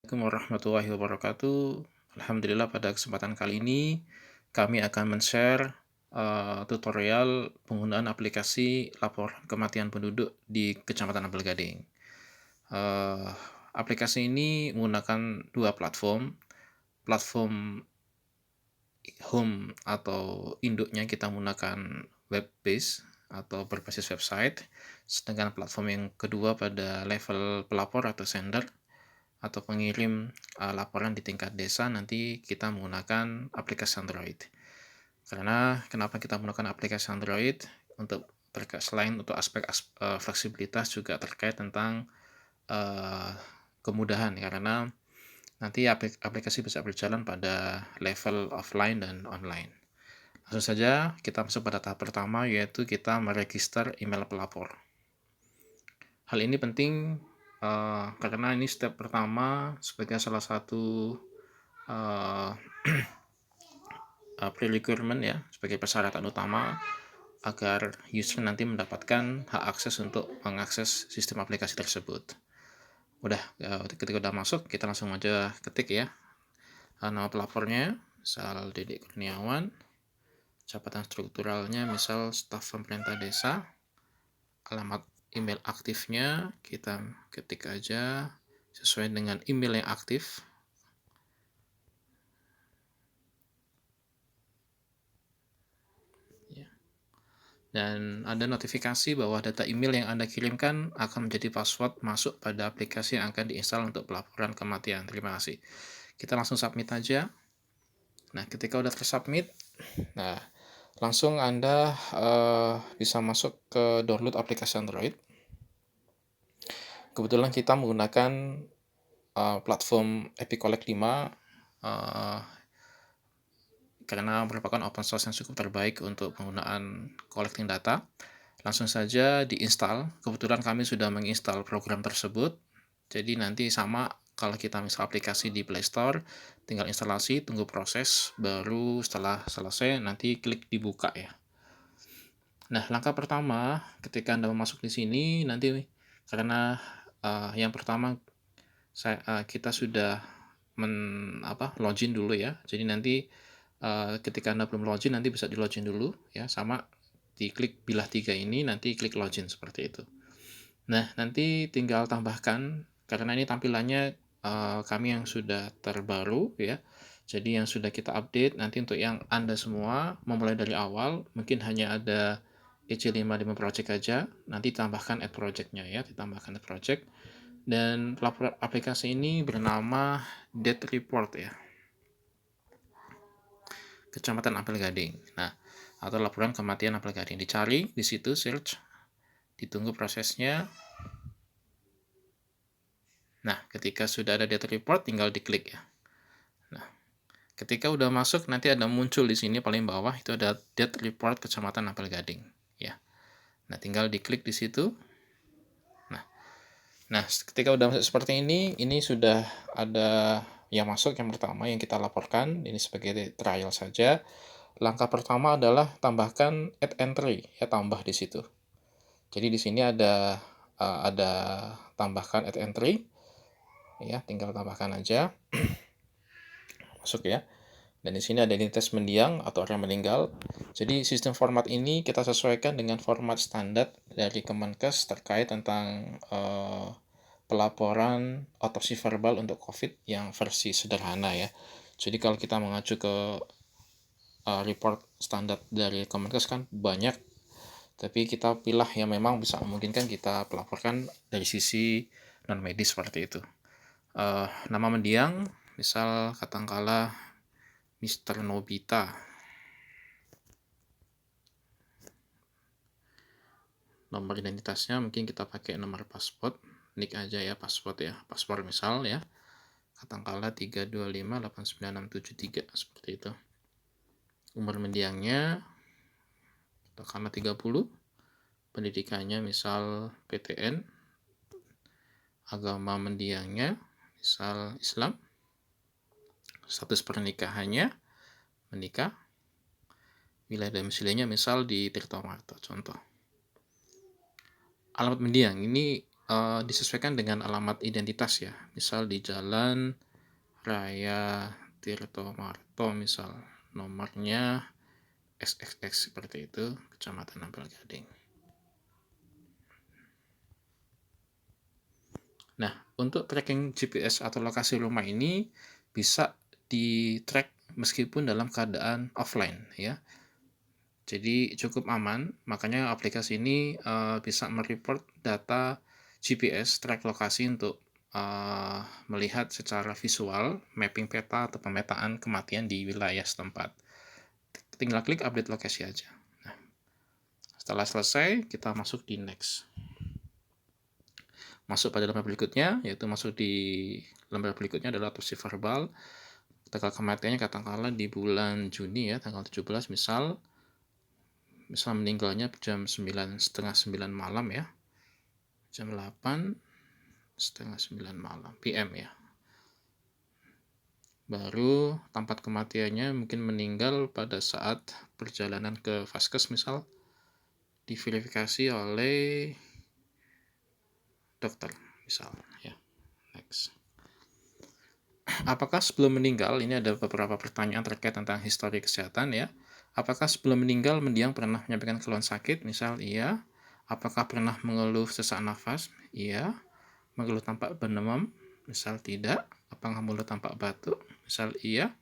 Assalamualaikum warahmatullahi wabarakatuh. Alhamdulillah pada kesempatan kali ini kami akan men-share tutorial penggunaan aplikasi laporan kematian penduduk di Kecamatan Ampel Gading. Eh, Aplikasi ini menggunakan dua platform. Platform home atau induknya kita menggunakan web base atau berbasis website, sedangkan platform yang kedua pada level pelapor atau sender atau pengirim laporan di tingkat desa nanti kita menggunakan aplikasi Android. Karena kenapa kita menggunakan aplikasi Android? Untuk selain untuk aspek fleksibilitas juga terkait tentang kemudahan, karena nanti aplikasi bisa berjalan pada level offline dan online. Langsung saja kita masuk pada tahap pertama, yaitu kita meregister email pelapor. Hal ini penting karena ini step pertama sebagai salah satu pre-requirement ya, sebagai persyaratan utama agar user nanti mendapatkan hak akses untuk mengakses sistem aplikasi tersebut. Udah, ketika udah masuk kita langsung aja ketik ya nama pelapornya, misal Dedek Kurniawan, jabatan strukturalnya misal staf pemerintah desa, alamat email aktifnya kita ketik aja sesuai dengan email yang aktif. Dan ada notifikasi bahwa data email yang Anda kirimkan akan menjadi password masuk pada aplikasi yang akan diinstal untuk pelaporan kematian. Terima kasih. Kita langsung submit aja. Nah, ketika udah tersubmit, nah langsung Anda bisa masuk ke download aplikasi Android. Kebetulan kita menggunakan platform EpiCollect 5 karena merupakan open source yang cukup terbaik untuk penggunaan collecting data. Langsung saja diinstal. Kebetulan kami sudah menginstal program tersebut. Jadi nanti sama kalau kita misal aplikasi di Play Store, tinggal instalasi, tunggu proses, baru setelah selesai nanti klik dibuka ya. Nah, langkah pertama ketika Anda masuk di sini nanti karena yang pertama kita sudah login dulu ya. Jadi nanti ketika Anda belum login nanti bisa di login dulu ya, sama diklik bilah 3 ini nanti klik login seperti itu. Nah, nanti tinggal tambahkan karena ini tampilannya kami yang sudah terbaru ya. Jadi yang sudah kita update nanti untuk yang Anda semua memulai dari awal mungkin hanya ada EC55 project aja, nanti tambahkan add project-nya ya, ditambahkan add project. Dan laporan aplikasi ini bernama Death Report ya, Kecamatan Ampel Gading. Nah, atau laporan kematian Ampel Gading. Dicari di situ, search, ditunggu prosesnya. Nah, ketika sudah ada data report tinggal diklik ya. Nah, ketika udah masuk nanti ada muncul di sini paling bawah itu ada Death Report Kecamatan Ampel Gading ya. Nah, tinggal diklik di situ. Nah, ketika udah masuk seperti ini sudah ada yang masuk. Yang pertama yang kita laporkan ini sebagai trial saja. Langkah pertama adalah tambahkan add entry ya, tambah di situ. Jadi di sini ada tambahkan add entry ya, tinggal tambahkan aja. Masuk ya. Dan di sini ada identitas mendiang atau orang meninggal. Jadi sistem format ini kita sesuaikan dengan format standar dari Kemenkes terkait tentang pelaporan otopsi verbal untuk COVID yang versi sederhana ya. Jadi kalau kita mengacu ke report standar dari Kemenkes kan banyak, tapi kita pilih yang memang bisa memungkinkan kita pelaporkan dari sisi non medis seperti itu. Nama mendiang misal katakanlah Mr. Nobita. Nomor identitasnya mungkin kita pakai nomor paspor, nick aja ya, paspor misal ya, katakanlah 3258963 seperti itu. Umur mendiangnya katakanlah 30, pendidikannya misal PTN, agama mendiangnya misal Islam, status pernikahannya menikah, wilayah domisilinya misal di Tirtomarto contoh. Alamat mendiang ini disesuaikan dengan alamat identitas ya. Misal di Jalan Raya Tirto Marto misal, nomornya XXX seperti itu, Kecamatan Ampel Gading. Nah, untuk tracking GPS atau lokasi rumah ini bisa di-track meskipun dalam keadaan offline ya. Jadi cukup aman, makanya aplikasi ini bisa mereport data GPS track lokasi untuk melihat secara visual mapping peta atau pemetaan kematian di wilayah setempat. Tinggal klik update lokasi aja. Nah, setelah selesai, kita masuk di next. Masuk pada lembar berikutnya, yaitu masuk di lembar berikutnya adalah otopsi verbal. Tanggal kematiannya katakanlah di bulan Juni ya, tanggal 17 misal meninggalnya jam 9, setengah 9 malam ya, jam 8, setengah 9 malam, PM ya. Baru tempat kematiannya mungkin meninggal pada saat perjalanan ke vaskes misal, diverifikasi oleh dokter misal ya. Next. Apakah sebelum meninggal, ini ada beberapa pertanyaan terkait tentang histori kesehatan ya. Apakah sebelum meninggal mendiang pernah menyampaikan keluhan sakit? Misal iya. Apakah pernah mengeluh sesak nafas? Iya. Mengeluh tampak berdemam? Misal tidak. Apakah mulut tampak batuk? Misal iya.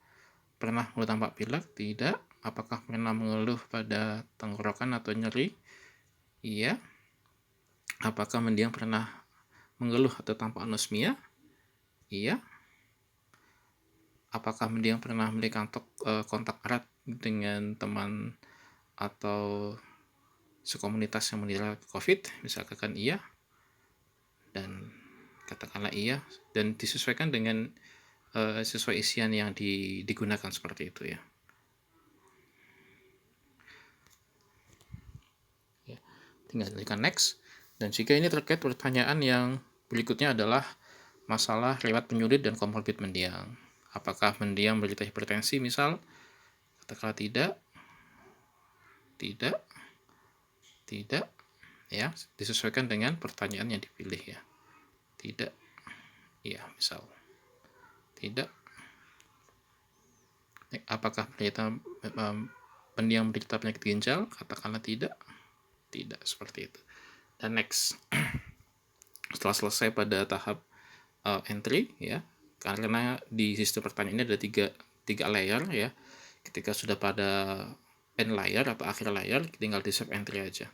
Pernah mengeluh tampak pilek? Tidak. Apakah pernah mengeluh pada tenggorokan atau nyeri? Iya. Apakah mendiang pernah mengeluh atau tampak anosmia? Iya. Apakah mendiang pernah memberikan kontak erat dengan teman atau sekomunitas yang menderita COVID? Misalkan iya, dan katakanlah iya, dan disesuaikan dengan sesuai isian yang digunakan seperti itu ya. Tinggal klikkan next. Dan jika ini terkait pertanyaan yang berikutnya adalah masalah riwayat penyulit dan komorbid mendiang. Apakah mendiang menderita hipertensi misal? Katakanlah tidak, tidak, tidak, ya, disesuaikan dengan pertanyaan yang dipilih ya. Tidak, iya, misal tidak. Apakah pendiam menderita penyakit ginjal? Katakanlah tidak, tidak, seperti itu. Dan next. Setelah selesai pada tahap entry ya, karena di sistem pertanyaan ini ada tiga layer ya. Ketika sudah pada end layer atau akhir layer, tinggal di save entry aja.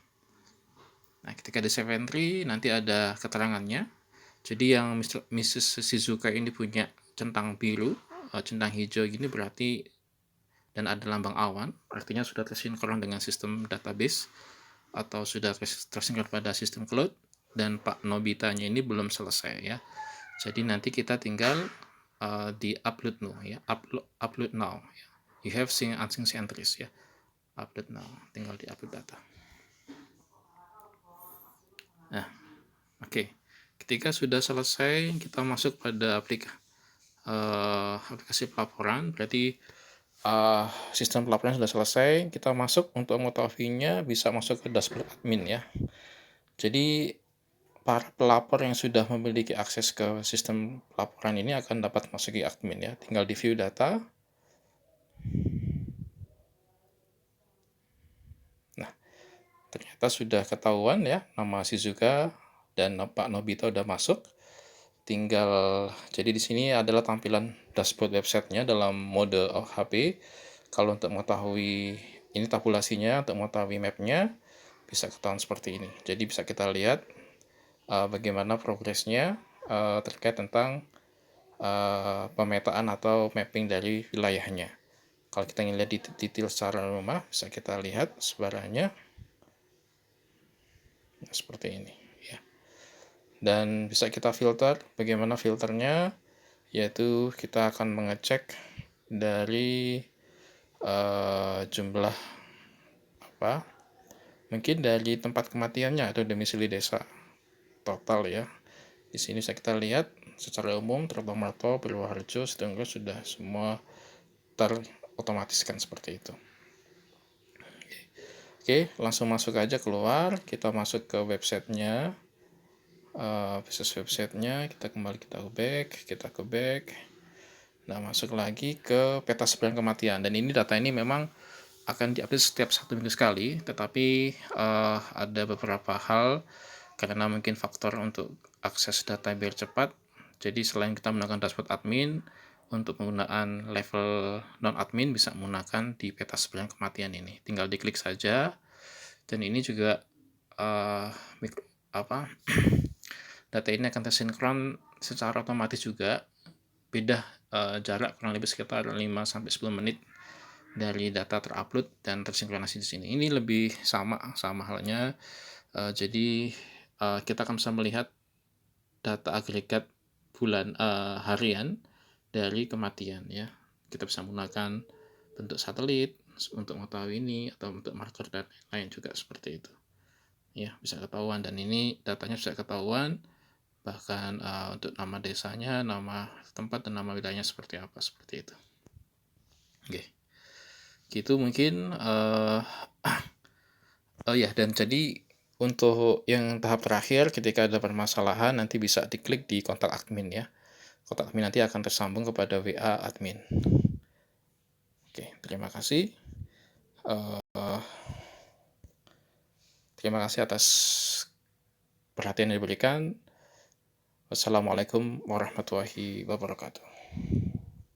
Nah, ketika di save entry nanti ada keterangannya. Jadi yang Mrs. Shizuka ini punya centang biru, centang hijau gini berarti, dan ada lambang awan, artinya sudah tersinkron dengan sistem database atau sudah tersinkron pada sistem cloud. Dan Pak Nobitanya ini belum selesai ya. Jadi nanti kita tinggal di upload now ya, upload now ya. You have seen unsynced entries ya. Upload now, tinggal di upload data. Nah, oke. Ketika sudah selesai, kita masuk pada aplikasi pelaporan. Berarti sistem pelaporan sudah selesai. Kita masuk untuk mengetahuinya, bisa masuk ke dashboard admin ya. Jadi para pelapor yang sudah memiliki akses ke sistem pelaporan ini akan dapat masuki admin ya. Tinggal di view data. Nah, ternyata sudah ketahuan ya, nama Shizuka dan Pak Nobita udah masuk. Tinggal, jadi di sini adalah tampilan dashboard websitenya dalam mode HP. Kalau untuk mengetahui ini tabulasinya, untuk mengetahui mapnya, bisa ketahuan seperti ini. Jadi bisa kita lihat bagaimana progresnya terkait tentang pemetaan atau mapping dari wilayahnya. Kalau kita ingin lihat detail secara rumah, bisa kita lihat sebarannya seperti ini ya. Dan bisa kita filter. Bagaimana filternya? Yaitu kita akan mengecek dari jumlah mungkin dari tempat kematiannya atau domisili desa total ya. Di sini bisa kita lihat secara umum Tirto Marto, Purwoharjo, Sidoarjo sudah semua terotomatiskan seperti itu. Oke, langsung masuk aja keluar. Kita masuk ke websitenya. Business website-nya, kita ke back. Nah, masuk lagi ke peta sebaran kematian, dan ini data ini memang akan diupdate setiap 1 minggu sekali, tetapi ada beberapa hal karena mungkin faktor untuk akses data biar cepat. Jadi selain kita menggunakan dashboard admin, untuk penggunaan level non admin bisa menggunakan di peta sebaran kematian ini. Tinggal diklik saja, dan ini juga data ini akan tersinkron secara otomatis juga. Beda jarak kurang lebih sekitar 5-10 menit dari data terupload dan tersinkronasi di sini. Ini lebih sama halnya. Jadi kita akan bisa melihat data agregat harian dari kematian ya. Kita bisa menggunakan bentuk satelit untuk mengetahui ini, atau bentuk marker dan lain juga seperti itu. Ya, bisa ketahuan, dan ini datanya bisa ketahuan bahkan untuk nama desanya, nama tempat, dan nama wilayahnya seperti apa, seperti itu. Oke. Gitu mungkin oh ya, dan jadi untuk yang tahap terakhir, ketika ada permasalahan nanti bisa diklik di kontak admin ya. Kontak admin nanti akan tersambung kepada WA admin. Oke, terima kasih. Terima kasih atas perhatian yang diberikan. Wassalamualaikum warahmatullahi wabarakatuh.